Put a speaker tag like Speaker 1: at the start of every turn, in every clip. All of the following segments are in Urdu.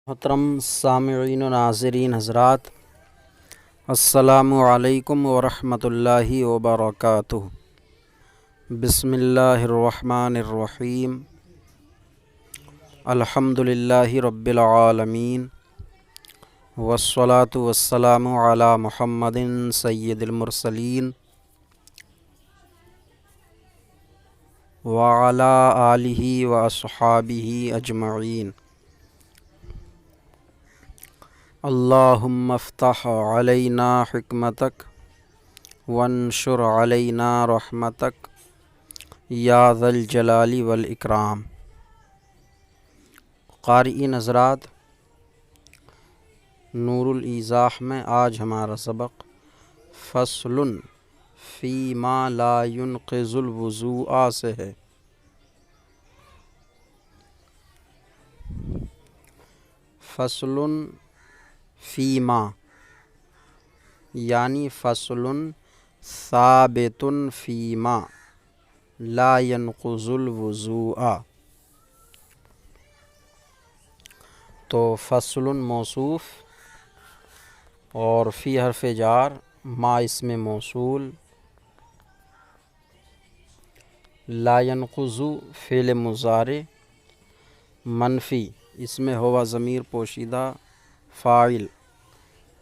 Speaker 1: محترم سامعین و ناظرین حضرات، السلام علیکم ورحمۃ اللہ وبرکاتہ۔ بسم اللہ الرحمن الرحیم، الحمد للہ رب العالمین، والصلاة والسلام علی محمد سید المرسلین وعلی آلہ واصحابہ اجمعین۔ اللہم افتح علینا حکمتک وانشر علینا رحمتک یا ذا الجلال والاکرام۔ قارئین حضرات، نور الایضاح میں آج ہمارا سبق فصل فی ما لا ينقض الوضوء سے ہے۔ فصل فیما یعنی فصل ثابت فیما لا ينقض الوضوء، تو فصل موصوف اور فی حرف جار، ما اسم موصول، لا ينقض فعل مضارع، منفی اس میں ہوا ضمیر پوشیدہ، فاعل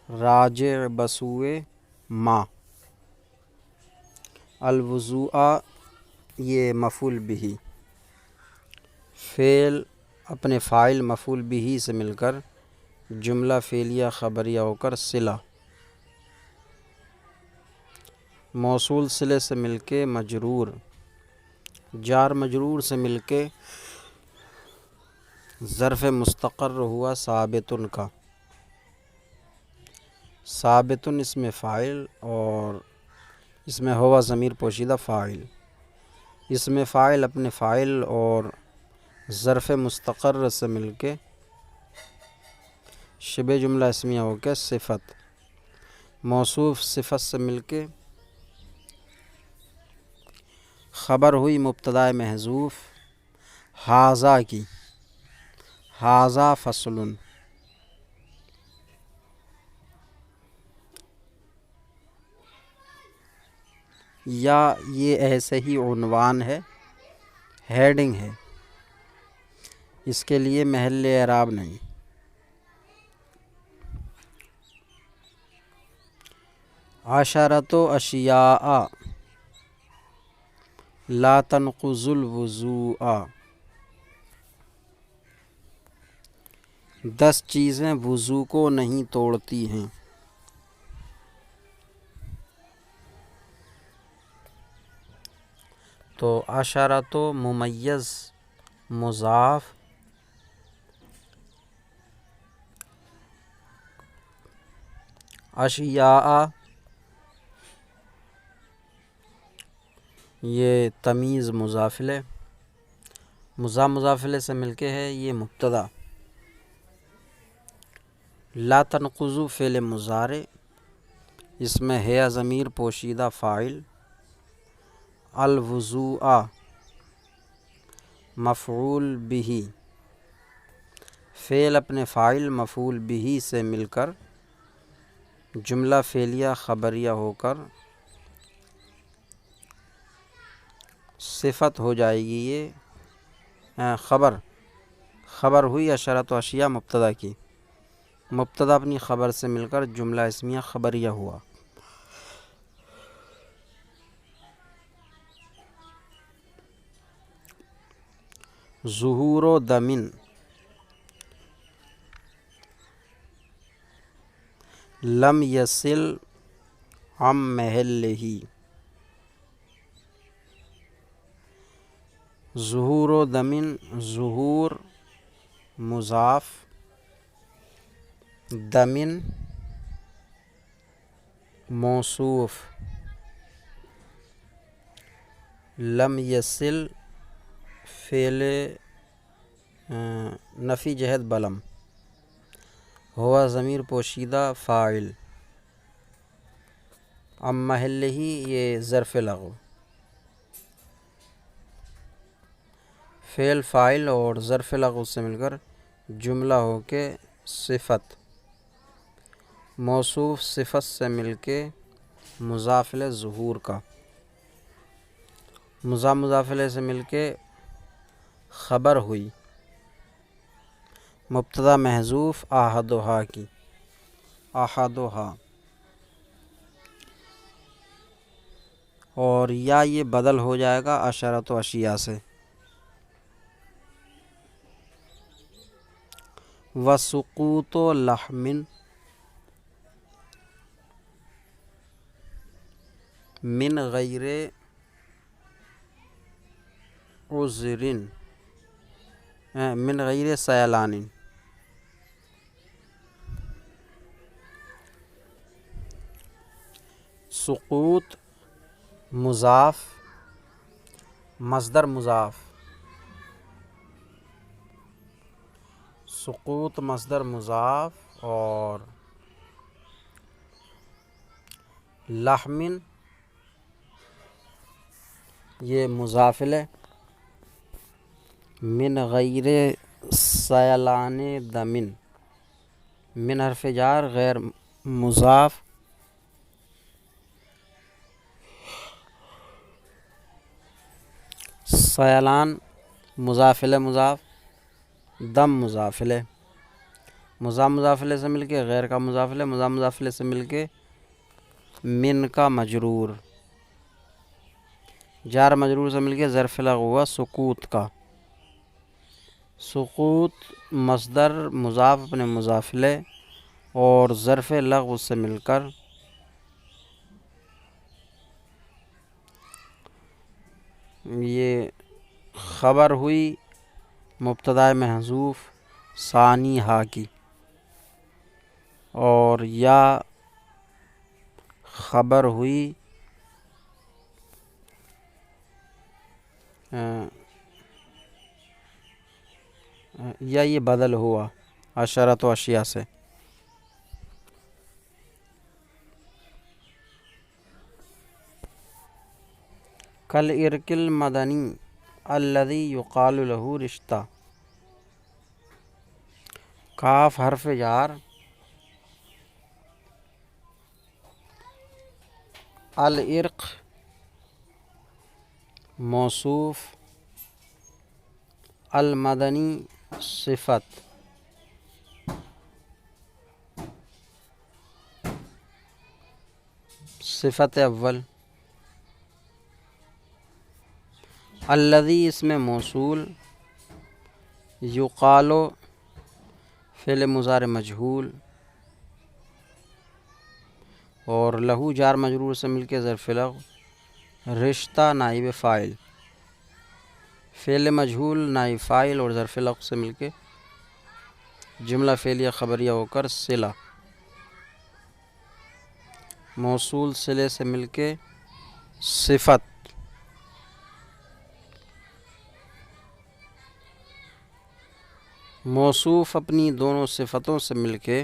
Speaker 1: راجع بسوئے ما، الوضوء یہ مفعول بہ، فعل اپنے فاعل مفعول بہ سے مل کر جملہ فعلیہ خبریہ ہو کر صلہ، موصول صلے سے مل کے مجرور، جار مجرور سے مل کے ظرف مستقر ہوا ثابتن کا، ثابتن اس میں فاعل اور اس میں ہوا ضمیر پوشیدہ فاعل، اس میں فاعل اپنے فاعل اور ظرف مستقر سے مل کے شبہ جملہ اسمیہ ہو کے صفت، موصوف صفت سے مل کے خبر ہوئی مبتدا محذوف ھذا کی، ھذا فصل، یا یہ ایسے ہی عنوان ہے، ہیڈنگ ہے، اس کے لیے محل اعراب نہیں۔ عشرۃ اشیاء لا تنقض الوضوء، 10 چیزیں وضو کو نہیں توڑتی ہیں۔ تو عشرۃ ممیز مضاف، اشیاء یہ تمیز مضافلے، مضافلے سے مل کے ہے یہ مبتدا، لا تنقض فعل مضارع، اس میں ہے ضمیر پوشیدہ فاعل، الوضوء مفعول بہ، فعل اپنے فاعل مفعول بہ سے مل کر جملہ فعلیہ خبریہ ہو کر صفت ہو جائے گی، یہ خبر ہوئی عشرۃ اشیاء مبتدا کی، مبتدا اپنی خبر سے مل کر جملہ اسمیہ خبریہ ہوا۔ ظہور دم لم یصل عن محلہ، ظہور دم، ظہور مضاف، دم موصوف، لم یصل فعل نفی جہت بلم، ہوا ضمیر پوشیدہ فاعل، عن محلہ یہ ظرف لغو، فعل فاعل اور ظرف لغو سے مل کر جملہ ہو کے صفت، موصوف صفت سے مل کے مضاف الیہ ظہور کا، مضاف الیہ سے مل کے خبر ہوئی، مبتدا محذوف احدھا کی، احدھا، اور یا یہ بدل ہو جائے گا عشرۃ اشیاء سے، وسقوط لحم من غیر عذر من غیر سیلان، سقوط مضاف، مصدر مضاف، سقوط مصدر مضاف، اور لحم یہ مضاف الیہ، من غیر سیلان دمن، من حرف جار غیر مضاف، سیلان مضاف الیہ مضاف، دم مضاف الیہ، مضاف الیہ سے مل کے غیر کا مضاف الیہ، مضاف الیہ سے مل کے من کا مجرور، جار مجرور سے مل کے ظرف لغو ہوا سقوط کا، سقوط مصدر مضاف اپنے مضاف الیہ اور ظرف لغو سے مل کر یہ خبر ہوئی مبتدا محذوف ثانی ہا کی، اور یا خبر ہوئی یا یہ بدل ہوا عشرۃ اشیاء سے، کل ارکل مدنی الذی یقال له رشتہ، کاف حرف جار، الارق موصوف، المدنی صفت، صفت اول، الذی اسم موصول، یقال فعل مضارع مجہول، اور لہو جار مجرور سے مل کے ظرف لغو، رشتہ نائب فاعل، فعل مجہول نائب فاعل اور ظرف لغو سے مل کے جملہ فعلیہ خبریہ ہو کر صلہ، موصول صلے سے مل کے صفت، موصوف اپنی دونوں صفتوں سے مل کے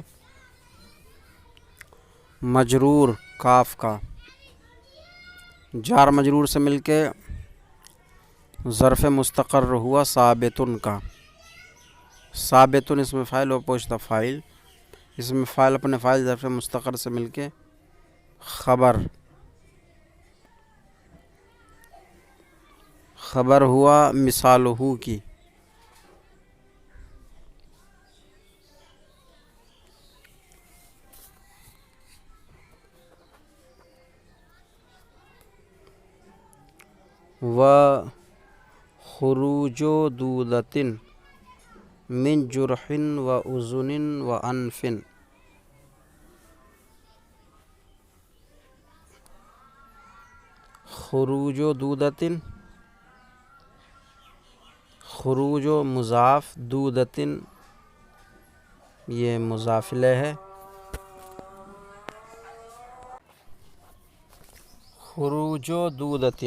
Speaker 1: مجرور کاف کا، جار مجرور سے مل کے ظرف مستقر ہوا ثابتن کا، ثابتن اسم فاعل و پوشیدہ فاعل، اسم فاعل اپنے فاعل ظرف مستقر سے مل کے خبر، خبر ہوا مثالہ کی، و خروج دودۃ من جرح و اذن و انف، خروج دودۃ، خروج مضاف، دودۃ یہ مضاف الیہ ہے، خروج دودۃ،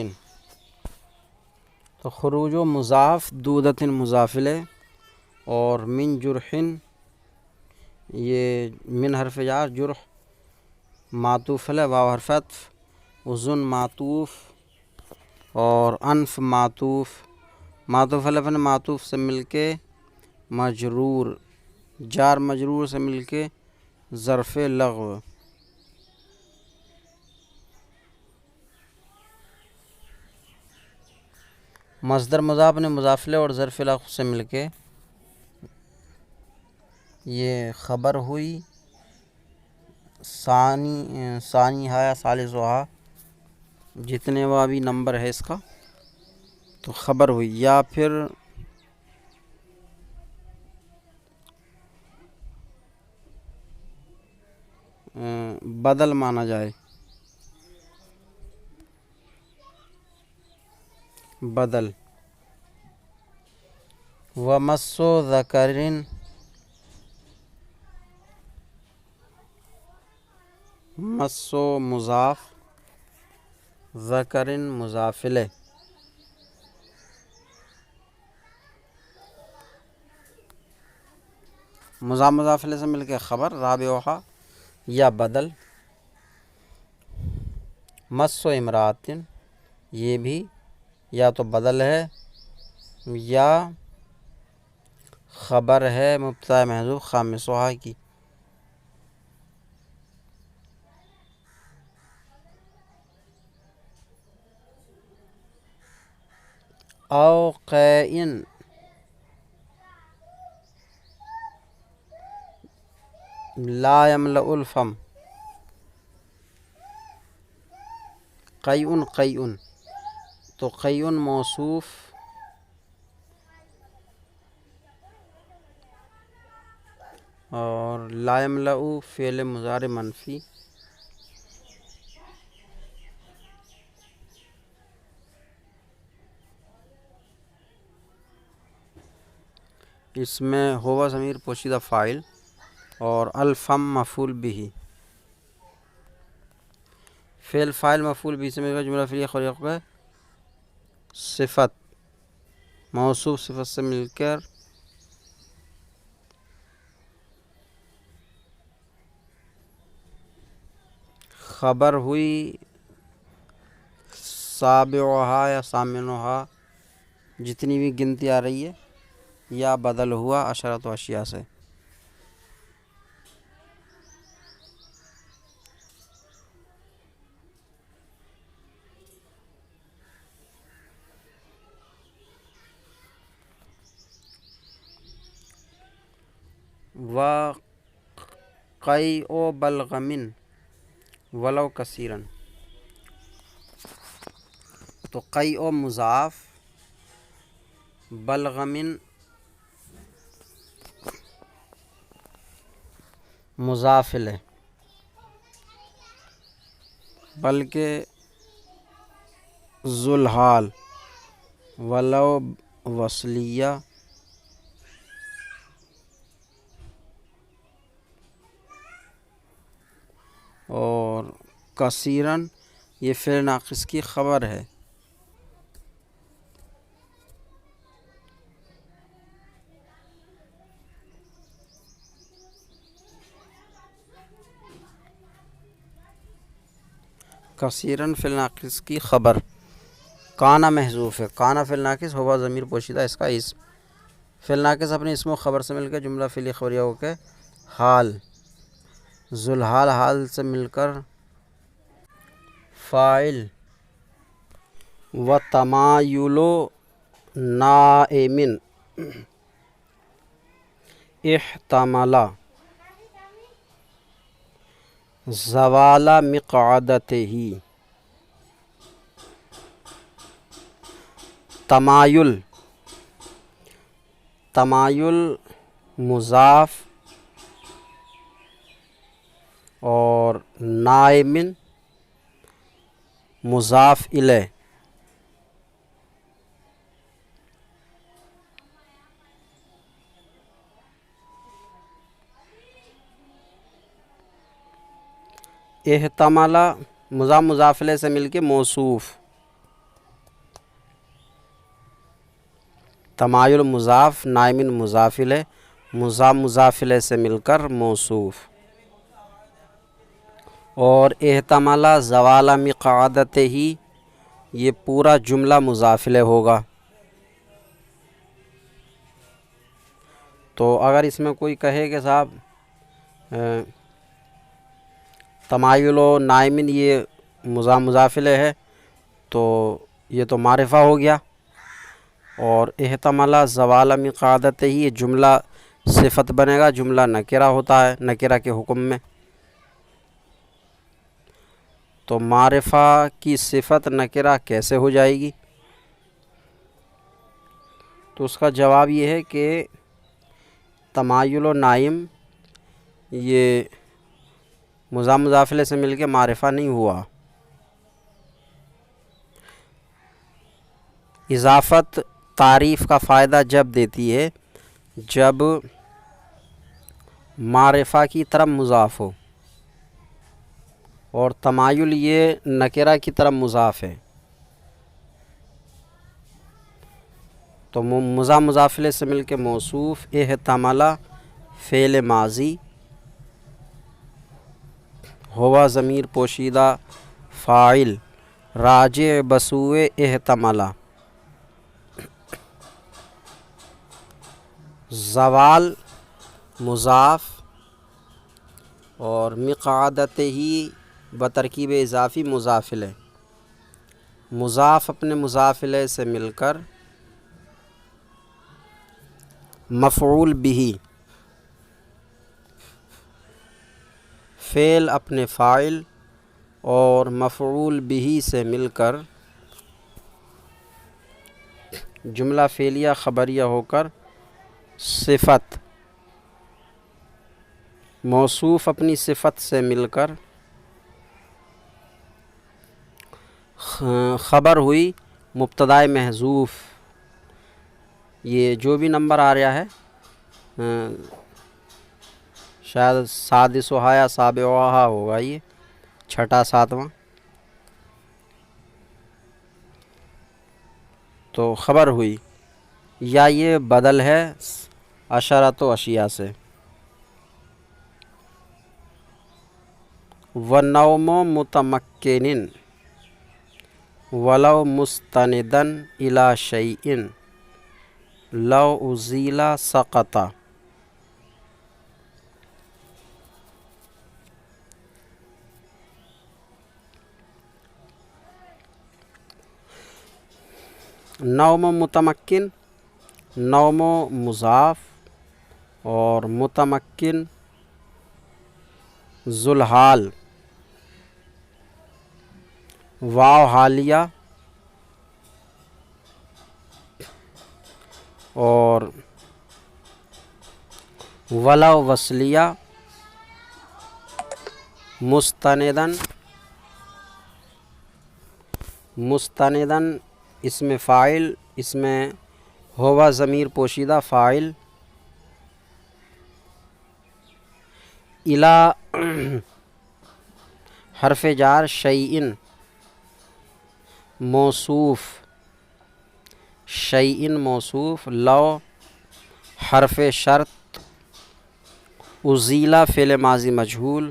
Speaker 1: تو خروج مضاف، دودۃ مضاف الیہ، اور من جرح یہ من حرف جار، جرح معطوف علیہ واو حرف عطف، اذن معطوف، اور انف معطوف، معطوف علیہ اپنے معطوف سے مل کے مجرور، جار مجرور سے مل کے ظرف لغو، مصدر مضاف نے مضاف الیہ اور ظرف لغو سے مل کے یہ خبر ہوئی، ثانی ہا یا ثالث ہا، جتنے وہ بھی نمبر ہے اس کا، تو خبر ہوئی، یا پھر بدل مانا جائے، بدل، ومسو ذکرن، مسو مضاف، ذکرن مضاف الیہ، مضاف الیہ سے مل کے خبر رابعہ یا بدل، مسو امراتن، یہ بھی یا تو بدل ہے یا خبر ہے مبتدا محذوف خامسہ کی، او قائن، لا یملأ الفم، قیء قیء، تو قیء موصوف اور لا یملأ فعل مضارع منفی، اس میں ہوا ضمیر پوشیدہ فاعل اور الفم مفعول بھی، فعل فاعل مفعول بھی سے مل کر جملہ فعلیہ خبریہ کا صفت، موصوف صفت سے مل کر خبر ہوئی، سابعہ یا ثامنہ، جتنی بھی گنتی آ رہی ہے، یا بدل ہوا عشرۃ اشیاء سے، وقیء بلغم ولو کثیرا، تو قیء مضاف، بلغم مضاف الیہ، بلکہ ذوالحال، ولو وصلیہ، اور کثیرن یہ فعل ناقص کی خبر ہے، کثیرن فعل ناقص کی خبر، کانا محذوف ہے، کانا فعل ناقص، ہوا ضمیر پوشیدہ اس کا اسم، فعل ناقص اپنے اسم و خبر سے مل کر جملہ فعلیہ خبریہ ہو کے حال، ذوالحال حال سے مل کر فاعل، و تمایل نائم احتمل زوال مقعدتہ، تمایل، تمایل مضاف اور نائم مضاف الیہ، احتمل مضاف الیہ سے مل کے موصوف، تمایل مضاف، نائم مضاف الیہ، مضاف الیہ سے مل کر موصوف، اور احتمل زوال مقعدتہ ہی، یہ پورا جملہ مضاف الیہ ہوگا، تو اگر اس میں کوئی کہے کہ صاحب تمایل و نائمن یہ مضافلے ہے تو یہ تو معرفہ ہو گیا، اور احتمالہ زوال مقعدت ہی یہ جملہ صفت بنے گا، جملہ نکرہ ہوتا ہے نکرہ کے حکم میں، تو معرفہ کی صفت نکرہ کیسے ہو جائے گی؟ تو اس کا جواب یہ ہے کہ تمایل و نائم یہ مضافلے سے مل کے معرفہ نہیں ہوا، اضافت تعریف کا فائدہ جب دیتی ہے جب معرفہ کی طرف مضاف ہو، اور تمایل یہ نکرہ کی طرف مضاف ہے، تو مضافلے سے مل کے موصوف احتمالہ فعل ماضی ہوا ضمیر پوشیدہ فاعل راجع بسوئے احتمالہ، زوال مضاف اور مقعدت ہی بترکیب اضافی مضافلے، مضاف اپنے مضافلے سے مل کر مفعول بہ، فعل اپنے فاعل اور مفعول بہ سے مل کر جملہ فعلیہ خبریہ ہو کر صفت، موصوف اپنی صفت سے مل کر خبر ہوئی مبتدائے محذوف، یہ جو بھی نمبر آ رہا ہے شاید سادسہا یا سابعہا ہوگا، یہ چھٹا ساتواں، تو خبر ہوئی، یا یہ بدل ہے عشرۃ اشیاء سے، وَالنَّوْمُ مُتَمَكِّنٍ وَلَوْ مُسْتَنِدًا إِلَى شَيْءٍ لَوْ أُزِيلَ سَقَطَ، نوم متمکن، نوم مضاف اور متمکن ذوالحال، واو حالیہ اور ولو وصلیہ، مستندن اسم فاعل، اس میں ہوا ضمیر پوشیدہ فاعل، الی حرف جار، شیئن موصوف، شیئن موصوف، لو حرف شرط، ازیلہ فعل ماضی مجہول،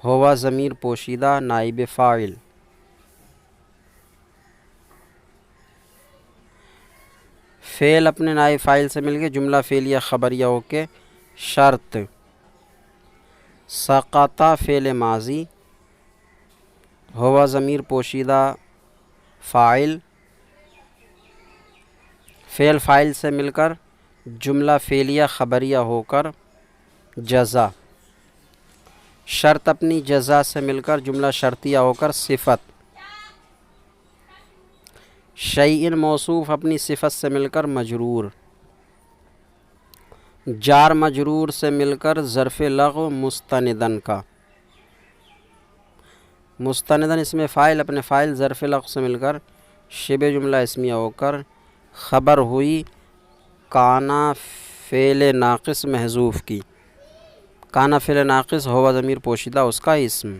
Speaker 1: ہوا ضمیر پوشیدہ نائب فاعل، فعل اپنے نائب فاعل سے مل کے جملہ فعلیہ خبریہ ہو کے شرط، سقط فعل ماضی ہوا ضمیر پوشیدہ فاعل، فعل فاعل سے مل کر جملہ فعلیہ خبریہ ہو کر جزا، شرط اپنی جزا سے مل کر جملہ شرطیہ ہو کر صفت، شیئن موصوف اپنی صفت سے مل کر مجرور، جار مجرور سے مل کر ظرف لغو مستندن کا، مستندن اس میں فاعل اپنے فاعل ظرف لغو سے مل کر شبہ جملہ اسمیہ ہو کر خبر ہوئی کانا فعل ناقص محذوف کی، کانا فعل ناقص ہوا ضمیر پوشیدہ اس کا اسم،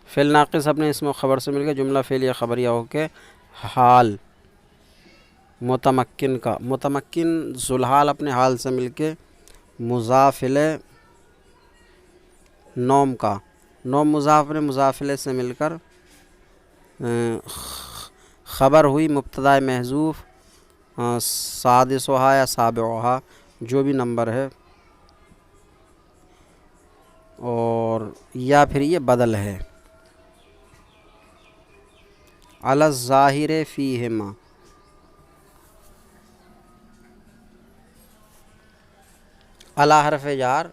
Speaker 1: فعل ناقص اپنے اسم و خبر سے مل کے جملہ فعلیہ خبریہ ہو کے حال متمکن کا، متمکن ذوالحال اپنے حال سے مل کے مضافلے نوم کا، نوم مضاف اپنے مضافلے سے مل کر خبر ہوئی مبتدائے محذوف سادسہا یا سابعہا جو بھی نمبر ہے، اور یا پھر یہ بدل ہے. علی الظاہر فیہما، علی حرف جار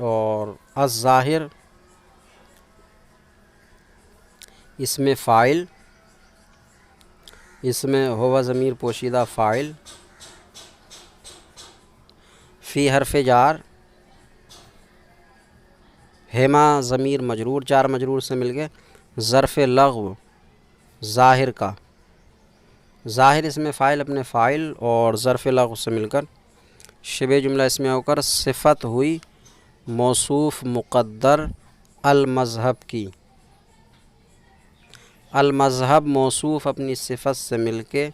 Speaker 1: اور الظاہر اس میں فاعل، اس میں ہوا ضمیر پوشیدہ فاعل، فی حرف جار، ہما ضمیر مجرور، جار مجرور سے مل کے ظرف لغو ظاہر کا، ظاہر اس میں فاعل اپنے فاعل اور ظرف لغو سے مل کر شبہ جملہ اسمیہ ہو کر صفت ہوئی موصوف مقدر المذہب کی. المذہب موصوف اپنی صفت سے مل کے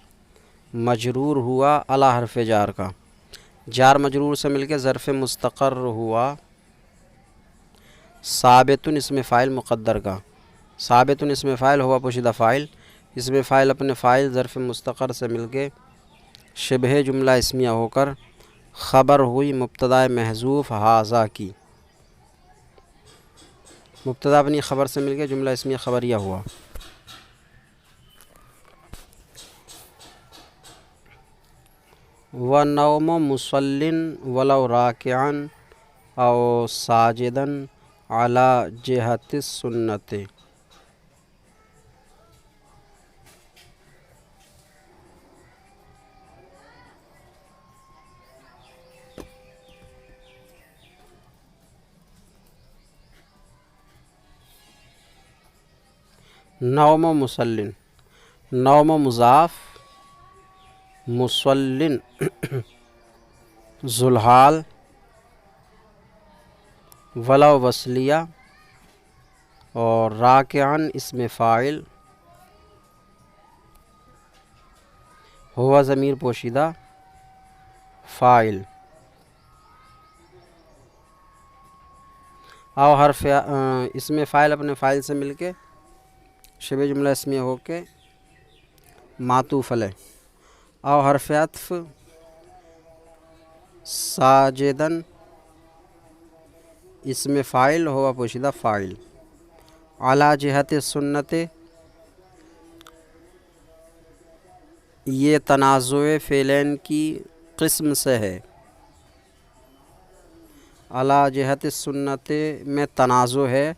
Speaker 1: مجرور ہوا علی حرف جار کا، جار مجرور سے مل کے ظرف مستقر ہوا ثابت اس میں فاعل مقدر کا، ثابت اس میں فاعل ہوا پوشیدہ فاعل، اس میں فاعل اپنے فاعل ظرف مستقر سے مل کے شبہ جملہ اسمیہ ہو کر خبر ہوئی مبتدا محذوف ھذا کی، مبتدا اپنی خبر سے مل کے جملہ اسمیہ خبریہ ہوا. وَنَوْمُ مُصَلٍّ وَلَوْ رَاكِعًا أَوْ سَاجِدًا عَلَى جِهَةِ السُّنَّةِ. نوم مسلن، نوم مضاف، مسلن ذوالحال، ولو وصلیہ اور راکعن اسم فاعل، ہوا ضمیر پوشیدہ فاعل، او حرف اسم فاعل اپنے فاعل سے مل کے شبہ جملہ اسمیہ ہو کے معطوف علیہ، او حرف عطف ساجدن اسم فاعل ہوا پوشیدہ فاعل، علی جہت سنت یہ تنازع فعلین کی قسم سے ہے، علی جہت سنت میں تنازع ہے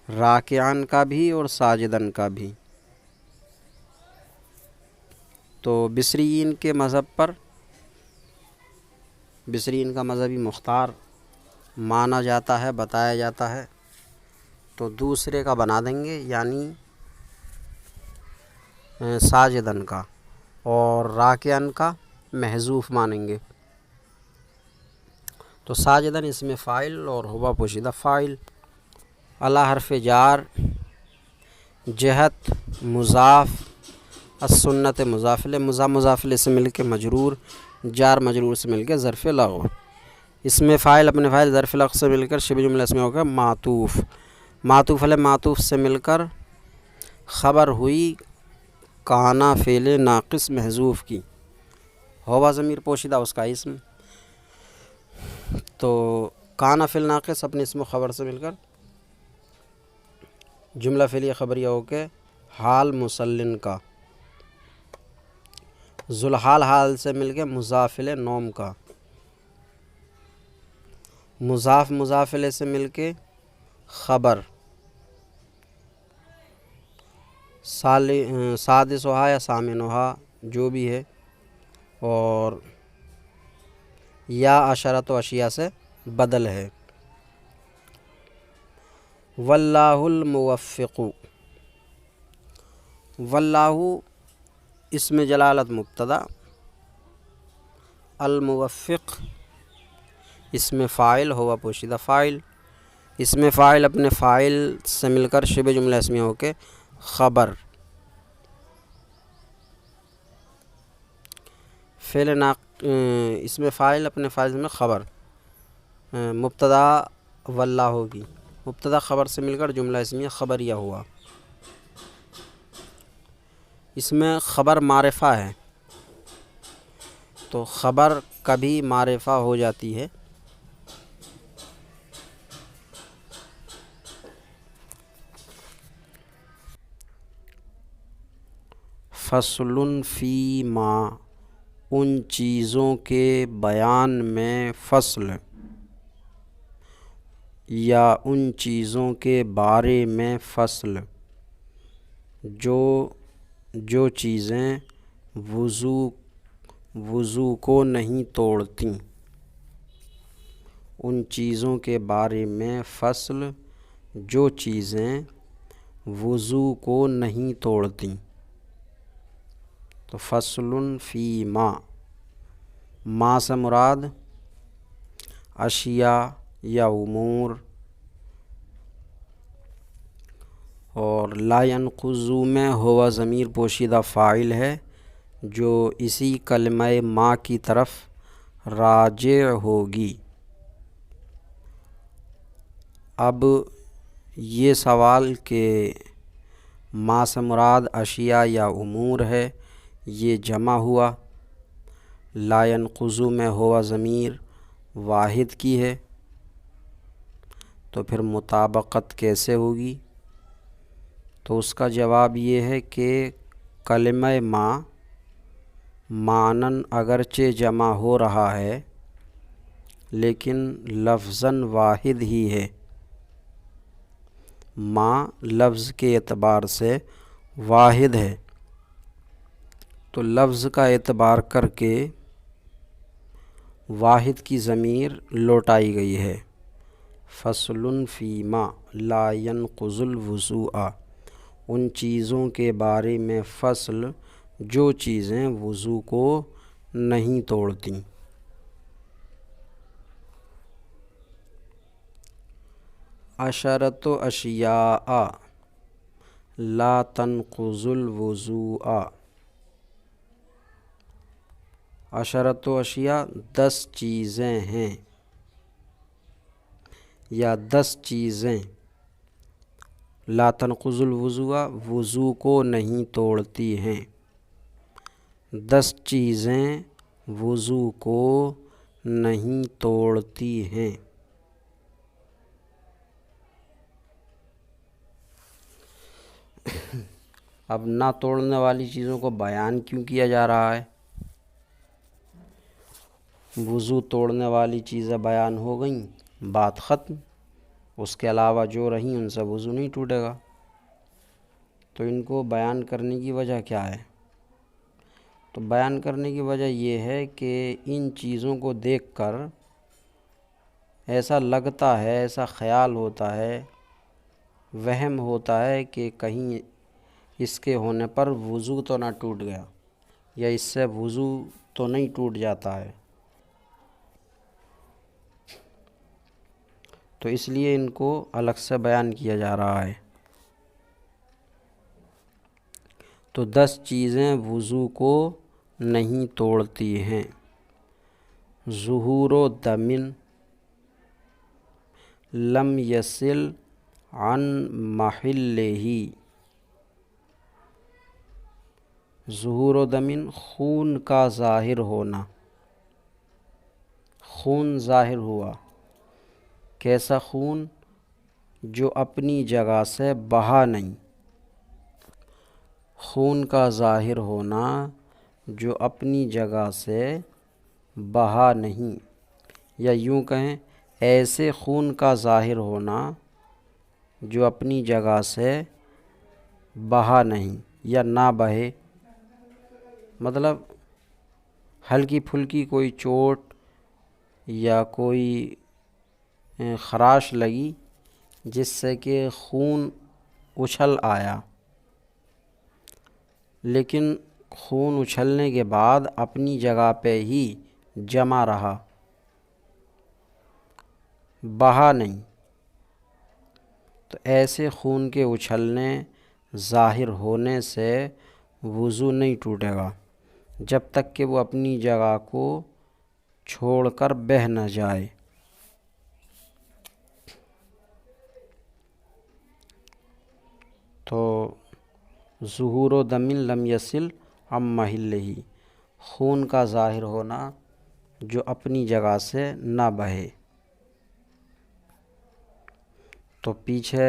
Speaker 1: راکعان کا بھی اور ساجدن کا بھی. تو بصریین کے مذہب پر، بصریین کا مذہبی مختار مانا جاتا ہے، بتایا جاتا ہے، تو دوسرے کا بنا دیں گے یعنی ساجدن کا، اور راکعان کا محذوف مانیں گے. تو ساجدن اسم فاعل اور ہوا پوشیدہ فاعل، علی حرف جار، جہت مضاف، السنت مضاف الیہ، مضاف الیہ سے مل کے مجرور، جار مجرور سے مل کے ظرف لغو، اسم فاعل اپنے فاعل ظرف لغو سے مل کر شبہ جملہ اسمیہ ہو کر معطوف، معطوف علیہ معطوف سے مل کر خبر ہوئی کانا فعل ناقص محذوف کی، ہوا ضمیر پوشیدہ اس کا اسم. تو کانا فعل ناقص اپنے اسم و خبر سے مل کر جملہ فعلیہ خبریہ ہو کے حال مسلن کا، ذوالحال حال سے مل کے مضاف الیہ نوم کا، مضاف مضاف الیہ سے مل کے خبر، سادسہا یا ثامنہا جو بھی ہے، اور یا عشرۃ و اشیاء سے بدل ہے. واللہ الموفق، واللہ اسم جلالت مبتدا، الموفق اسم فاعل ہوا پوشیدہ فاعل، اسم فاعل اپنے فاعل سے مل کر شبہ جملہ اسمیہ ہو کے خبر، فعل اسم فاعل اپنے فاعل میں خبر، مبتدا واللہ ہوگی، مبتدا خبر سے مل کر جملہ اسمیہ خبریہ ہوا. اس میں خبر معرفہ ہے، تو تو خبر کبھی معرفہ ہو جاتی ہے۔ فصل فی ما، ان چیزوں کے بیان میں فصل، یا ان چیزوں کے بارے میں فصل جو چیزیں وضو کو نہیں توڑتیں، ان چیزوں کے بارے میں فصل جو چیزیں وضو کو نہیں توڑتیں۔ تو فصل فی ما سے مراد اشیاء یا امور، اور لا ينقض میں ہوا ضمیر پوشیدہ فاعل ہے جو اسی کلمہ ما کی طرف راجع ہوگی۔ اب یہ سوال کہ ما سے مراد اشیاء یا امور ہے، یہ جمع ہوا، لا ينقض میں ہوا ضمیر واحد کی ہے، تو پھر مطابقت کیسے ہوگی؟ تو اس کا جواب یہ ہے کہ کلمہ ما معنن اگرچہ جمع ہو رہا ہے لیکن لفظاً واحد ہی ہے۔ ما لفظ کے اعتبار سے واحد ہے، تو لفظ کا اعتبار کر کے واحد کی ضمیر لوٹائی گئی ہے۔ فصل فی ما لا ينقض الوضوء، ان چیزوں کے بارے میں فصل جو چیزیں وضو کو نہیں توڑتیں۔ عشرۃ اشیاء لا تنقض الوضوء، عشرۃ اشیاء 10 چیزیں ہیں یا 10 چیزیں، لا تنقض الوضوء وضو کو نہیں توڑتی ہیں، 10 چیزیں وضو کو نہیں توڑتی ہیں۔ اب نہ توڑنے والی چیزوں کو بیان کیوں کیا جا رہا ہے؟ وضو توڑنے والی چیزیں بیان ہو گئیں، بات ختم، اس کے علاوہ جو رہیں ان سے وضو نہیں ٹوٹے گا۔ تو ان کو بیان کرنے کی وجہ کیا ہے؟ تو بیان کرنے کی وجہ یہ ہے کہ ان چیزوں کو دیکھ کر ایسا لگتا ہے، ایسا خیال ہوتا ہے، وہم ہوتا ہے کہ کہیں اس کے ہونے پر وضو تو نہ ٹوٹ گیا، یا اس سے وضو تو نہیں ٹوٹ جاتا ہے، تو اس لیے ان کو الگ سے بیان کیا جا رہا ہے۔ تو 10 چیزیں وضو کو نہیں توڑتی ہیں۔ ظہور دم لم یصل عن محلہ، ظہور دم خون کا ظاہر ہونا، خون ظاہر ہوا، کیسا خون؟ جو اپنی جگہ سے بہا نہیں، خون کا ظاہر ہونا جو اپنی جگہ سے بہا نہیں، یا یوں کہیں ایسے خون کا ظاہر ہونا جو اپنی جگہ سے بہا نہیں یا نہ بہے، مطلب ہلکی پھلکی کوئی چوٹ یا کوئی خراش لگی جس سے کہ خون اچھل آیا، لیکن خون اچھلنے کے بعد اپنی جگہ پہ ہی جمع رہا، بہا نہیں، تو ایسے خون کے اچھلنے ظاہر ہونے سے وضو نہیں ٹوٹے گا جب تک کہ وہ اپنی جگہ کو چھوڑ کر بہہ نہ جائے۔ تو ظہور دم لم یصل عن محلہ، خون کا ظاہر ہونا جو اپنی جگہ سے نہ بہے۔ تو پیچھے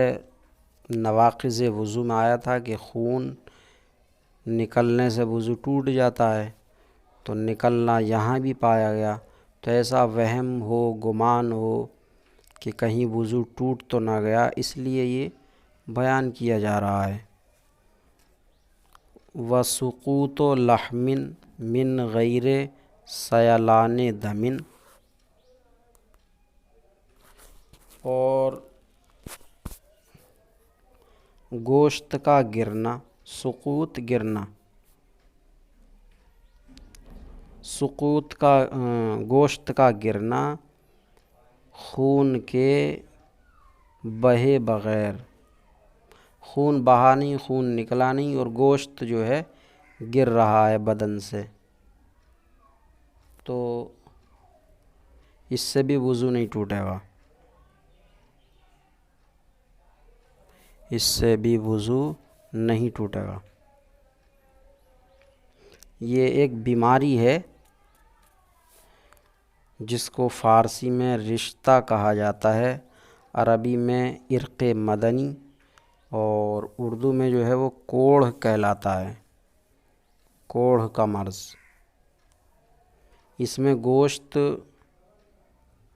Speaker 1: نواقض وضو میں آیا تھا کہ خون نکلنے سے وضو ٹوٹ جاتا ہے، تو نکلنا یہاں بھی پایا گیا۔ تو ایسا وہم ہو، گمان ہو کہ کہیں وضو ٹوٹ تو نہ گیا، اس لیے یہ بیان کیا جا رہا ہے۔ وَسُقُوطُ لَحْمٍ مِّن غَيْرِ سَيَلَانِ دَمٍ، اور گوشت کا گرنا، سقوط گرنا، سقوط کا گوشت کا گرنا خون کے بہے بغیر، خون بہا نہیں، خون نکلا نہیں، اور گوشت جو ہے گر رہا ہے بدن سے، تو اس سے بھی وضو نہیں ٹوٹے گا، اس سے بھی وضو نہیں ٹوٹے گا۔ یہ ایک بیماری ہے جس کو فارسی میں رشتہ کہا جاتا ہے، عربی میں عرق مدنی، اور اردو میں جو ہے وہ کوڑھ کہلاتا ہے، کوڑھ کا مرض۔ اس میں گوشت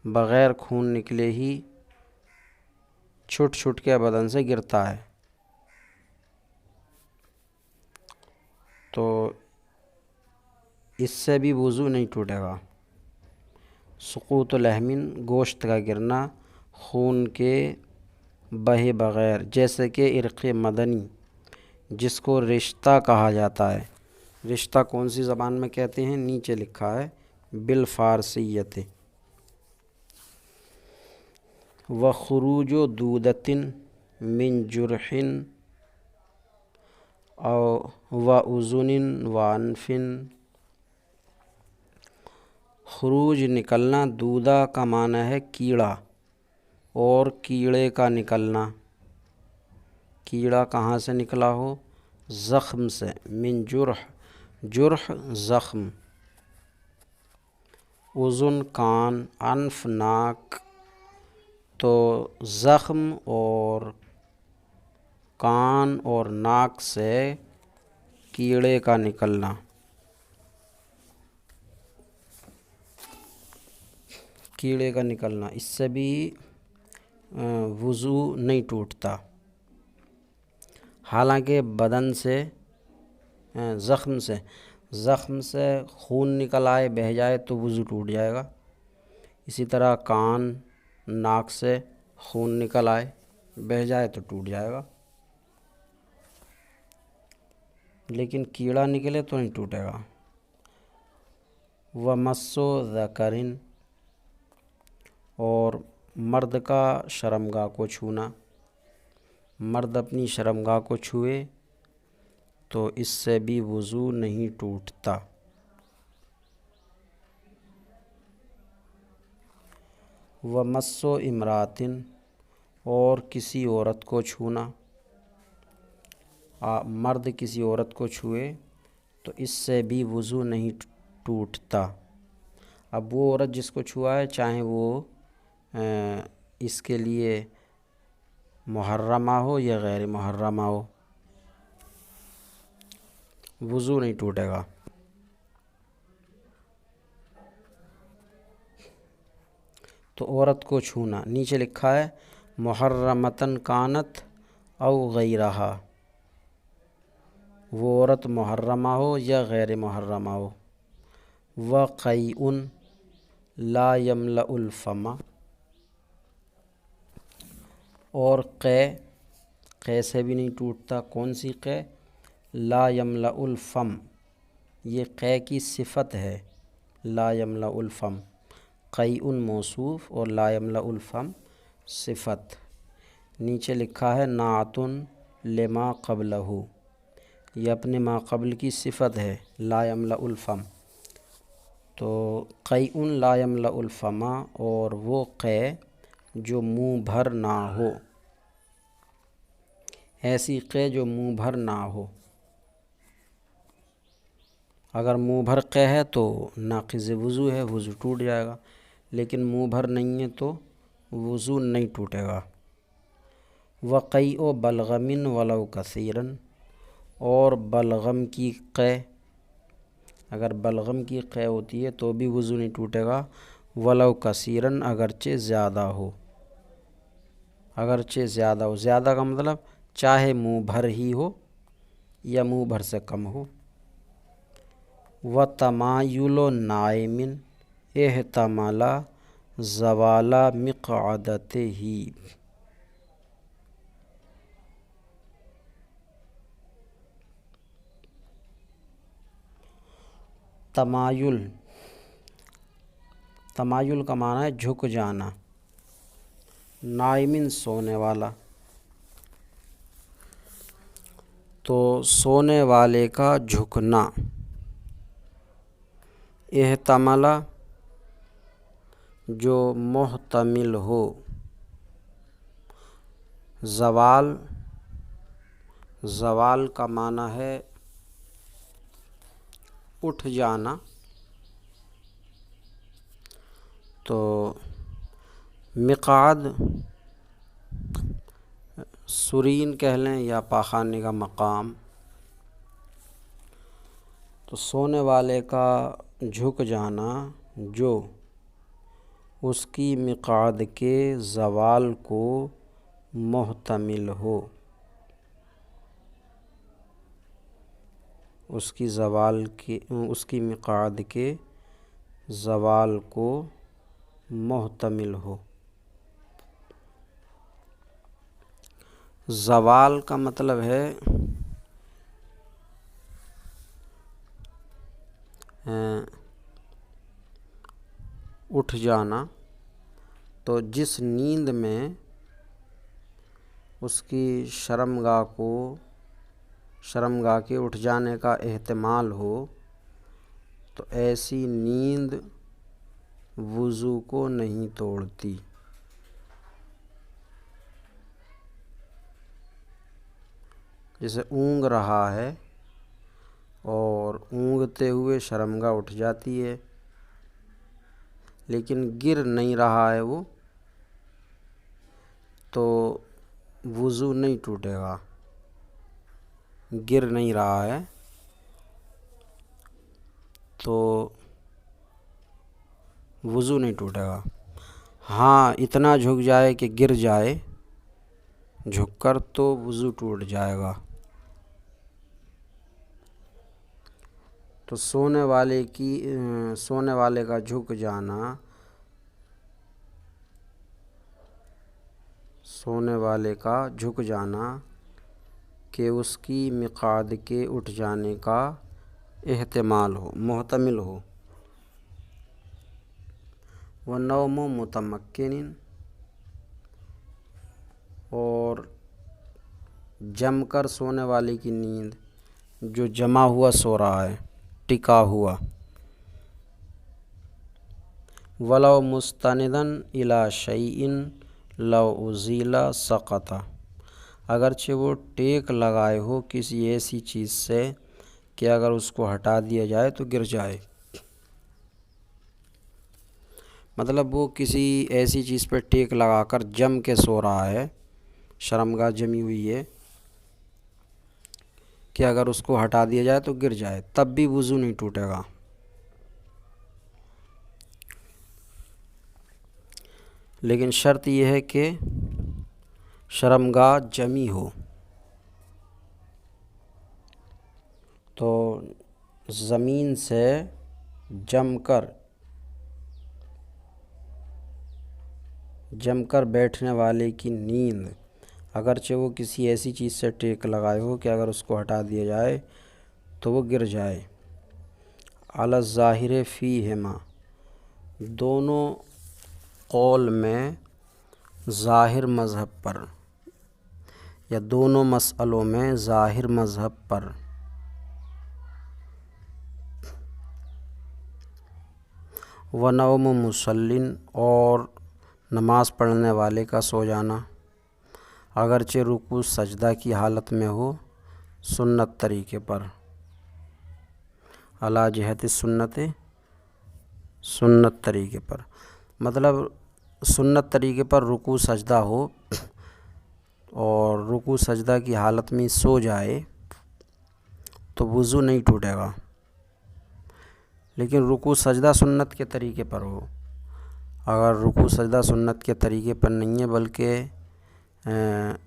Speaker 1: بغیر خون نکلے ہی چھٹ چھٹ کے بدن سے گرتا ہے، تو اس سے بھی وضو نہیں ٹوٹے گا۔ سقوط لحم، گوشت کا گرنا خون کے بہے بغیر، جیسے کہ عرق مدنی جس کو رشتہ کہا جاتا ہے۔ رشتہ کون سی زبان میں کہتے ہیں؟ نیچے لکھا ہے بالفارسیت۔ وخروج دودۃ من جرح او واذن وانف، خروج نکلنا، دودہ کا معنی ہے کیڑا، اور کیڑے کا نکلنا، کیڑا کہاں سے نکلا ہو؟ زخم سے، من جرح، جرح زخم، اذن کان، انف ناک، تو زخم اور کان اور ناک سے کیڑے کا نکلنا، کیڑے کا نکلنا، اس سے بھی وضو نہیں ٹوٹتا۔ حالانکہ بدن سے زخم سے خون نکل آئے، بہہ جائے تو وضو ٹوٹ جائے گا۔ اسی طرح کان، ناک سے خون نکل آئے، بہہ جائے تو ٹوٹ جائے گا، لیکن کیڑا نکلے تو نہیں ٹوٹے گا۔ وَمَسُّ ذَكَرٍ، اور مرد کا شرمگاہ کو چھونا، مرد اپنی شرمگاہ کو چھوئے تو اس سے بھی وضو نہیں ٹوٹتا۔ وَمَسُّ امرأۃ، اور کسی عورت کو چھونا، مرد کسی عورت کو چھوئے تو اس سے بھی وضو نہیں ٹوٹتا۔ اب وہ عورت جس کو چھوا ہے، چاہے وہ اس کے لیے محرمہ ہو یا غیر محرمہ ہو، وضو نہیں ٹوٹے گا۔ تو عورت کو چھونا، نیچے لکھا ہے محرمتن کانت او غیرہا، وہ عورت محرمہ ہو یا غیر محرمہ ہو۔ وقیء لا یملأ الفم، اور قے سے بھی نہیں ٹوٹتا۔ کون سی قے؟ لا یملأ الفم، یہ قے کی صفت ہے، لا یملأ الفم، قیء موصوف اور لا یملأ الفم صفت۔ نیچے لکھا ہے نعت لما قبلہ، یہ اپنے ما قبل کی صفت ہے، لا یملأ الفم۔ تو قیء لا یملأ الفم، اور وہ قے جو منہ بھر نہ ہو، ایسی قے جو منہ بھر نہ ہو۔ اگر منہ بھر قے ہے تو ناقض وضو ہے، وضو ٹوٹ جائے گا، لیکن منہ بھر نہیں ہے تو وضو نہیں ٹوٹے گا۔ وقیء بلغم ولو کثیرا، اور بلغم کی قے، اگر بلغم کی قے ہوتی ہے تو بھی وضو نہیں ٹوٹے گا، ولو کثیرن، اگرچہ زیادہ ہو، اگرچہ زیادہ ہو، زیادہ کا مطلب چاہے منہ بھر ہی ہو یا منہ بھر سے کم ہو۔ وتمایل نائم احتمل زوال مقعدتہ، تمایل، تمایل کا معنی ہے جھک جانا، نائمن سونے والا، تو سونے والے کا جھکنا، احتمل جو محتمل ہو، زوال، زوال کا معنی ہے اٹھ جانا، تو مقعد سرین کہہ لیں یا پاخانے کا مقام، تو سونے والے کا جھک جانا جو اس کی مقعد کے زوال کو محتمل ہو، اس کی زوال کی، اس کی مقعد کے زوال کو محتمل ہو۔ زوال کا مطلب ہے اٹھ جانا، تو جس نیند میں اس کی شرمگاہ کے اٹھ جانے کا احتمال ہو، تو ایسی نیند وضو کو نہیں توڑتی۔ جیسے اونگ رہا ہے اور اونگتے ہوئے شرمگاہ اٹھ جاتی ہے لیکن گر نہیں رہا ہے وہ، تو وضو نہیں ٹوٹے گا، گر نہیں رہا ہے تو وضو نہیں ٹوٹے گا۔ ہاں اتنا جھک جائے کہ گر جائے جھک کر تو وضو ٹوٹ جائے گا۔ تو سونے والے کا جھک جانا، سونے والے کا جھک جانا کہ اس کی مقعد کے اٹھ جانے کا احتمال ہو، محتمل ہو۔ ونوم متمکن، اور جم کر سونے والے کی نیند، جو جمع ہوا سو رہا ہے، ٹکا ہوا۔ ولو مستندًا الی شیء لو ازیل سقط، اگرچہ وہ ٹیک لگائے ہو کسی ایسی چیز سے کہ اگر اس کو ہٹا دیا جائے تو گر جائے، مطلب وہ کسی ایسی چیز پہ ٹیک لگا کر جم کے سو رہا ہے، شرمگاہ جمی ہوئی ہے کہ اگر اس کو ہٹا دیا جائے تو گر جائے، تب بھی وضو نہیں ٹوٹے گا۔ لیکن شرط یہ ہے کہ شرمگاہ جمی ہو، تو زمین سے جم کر بیٹھنے والے کی نیند، اگرچہ وہ کسی ایسی چیز سے ٹیک لگائے ہو کہ اگر اس کو ہٹا دیا جائے تو وہ گر جائے۔ علی الظاہر فیہما، دونوں قول میں ظاہر مذہب پر یا دونوں مسئلوں میں ظاہر مذہب پر۔ ونوم مصلٍ، اور نماز پڑھنے والے کا سو جانا، اگرچہ رکوع سجدہ کی حالت میں ہو، سنت طریقے پر۔ علی جہت سنت، سنت طریقے پر، مطلب سنت طریقے پر رکوع سجدہ ہو اور رکوع سجدہ کی حالت میں سو جائے تو وضو نہیں ٹوٹے گا، لیکن رکوع سجدہ سنت کے طریقے پر ہو، اگر رکوع سجدہ سنت کے طریقے پر نہیں ہے بلکہ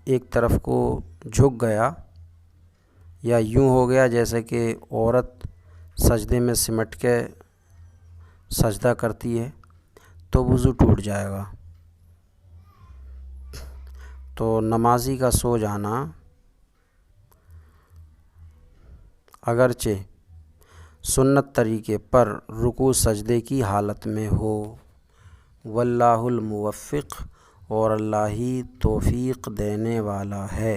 Speaker 1: ایک طرف کو جھک گیا یا یوں ہو گیا جیسے کہ عورت سجدے میں سمٹ کے سجدہ کرتی ہے تو وضو ٹوٹ جائے گا۔ تو نمازی کا سو جانا اگرچہ سنت طریقے پر رکوع سجدے کی حالت میں ہو، واللہ الموفق، اور اللہ ہی توفیق دینے والا ہے۔